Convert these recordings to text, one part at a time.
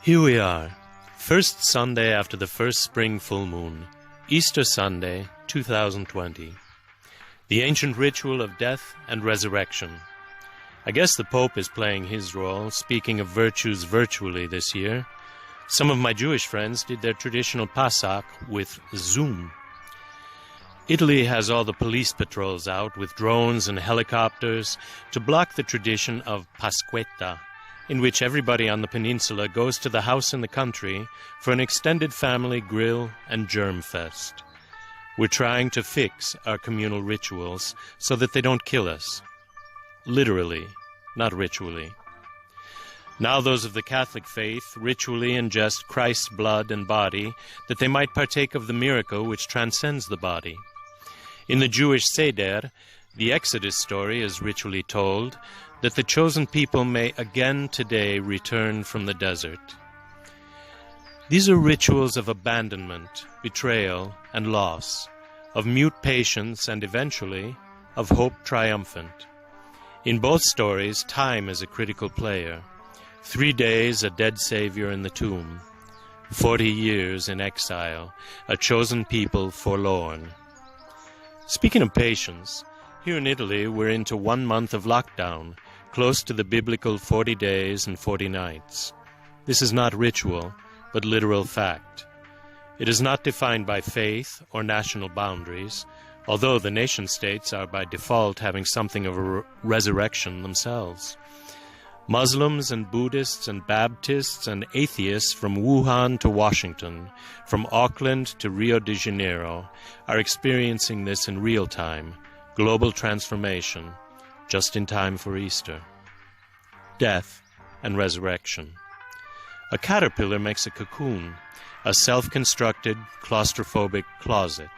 Here we are, first Sunday after the first spring full moon, Easter Sunday, 2020. The ancient ritual of death and resurrection. I guess the Pope is playing his role, speaking of virtues virtually this year. Some of my Jewish friends did their traditional Pasach with Zoom. Italy has all the police patrols out with drones and helicopters to block the tradition of Pasquetta, in which everybody on the peninsula goes to the house in the country for an extended family grill and germ fest. We're trying to fix our communal rituals so that they don't kill us. Literally, not ritually. Now those of the Catholic faith ritually ingest Christ's blood and body that they might partake of the miracle which transcends the body. In the Jewish Seder, the Exodus story is ritually told that the chosen people may again today return from the desert. These are rituals of abandonment, betrayal, and loss, of mute patience and eventually of hope triumphant. In both stories, time is a critical player. 3 days a dead Savior in the tomb, 40 years in exile, a chosen people forlorn. Speaking of patience, here in Italy we're into 1 month of lockdown, close to the biblical 40 days and 40 nights. This is not ritual, but literal fact. It is not defined by faith or national boundaries, although the nation-states are by default having something of a resurrection themselves. Muslims and Buddhists and Baptists and atheists from Wuhan to Washington, from Auckland to Rio de Janeiro, are experiencing this in real time, global transformation, just in time for Easter. Death and resurrection. A caterpillar makes a cocoon, a self-constructed, claustrophobic closet.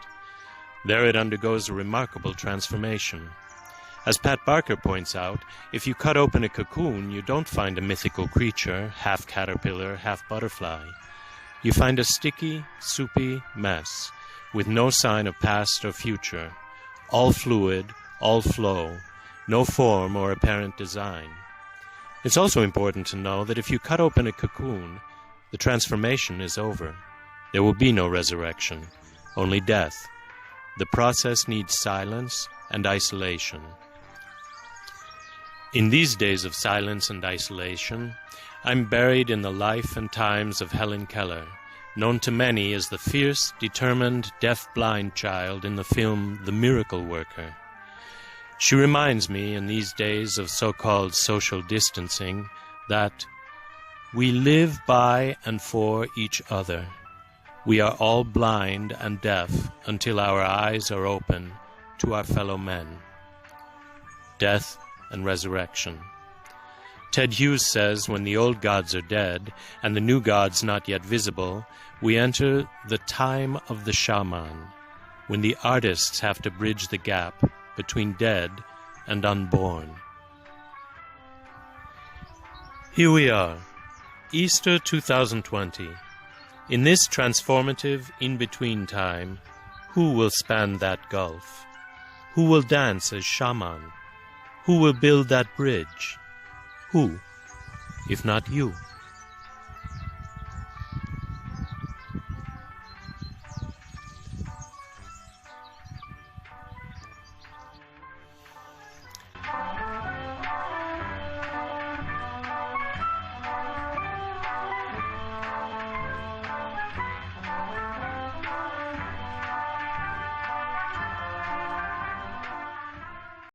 There it undergoes a remarkable transformation. As Pat Barker points out, if you cut open a cocoon, you don't find a mythical creature, half caterpillar, half butterfly. You find a sticky, soupy mess, with no sign of past or future, all fluid, all flow, no form or apparent design. It's also important to know that if you cut open a cocoon, the transformation is over. There will be no resurrection, only death. The process needs silence and isolation. In these days of silence and isolation, I'm buried in the life and times of Helen Keller, known to many as the fierce, determined, deaf-blind child in the film The Miracle Worker. She reminds me, in these days of so-called social distancing, that we live by and for each other. We are all blind and deaf until our eyes are open to our fellow men. Death and resurrection. Ted Hughes says when the old gods are dead and the new gods not yet visible, we enter the time of the shaman, when the artists have to bridge the gap between dead and unborn. Here we are, Easter 2020. In this transformative in-between time, who will span that gulf? Who will dance as shaman? Who will build that bridge? Who, if not you?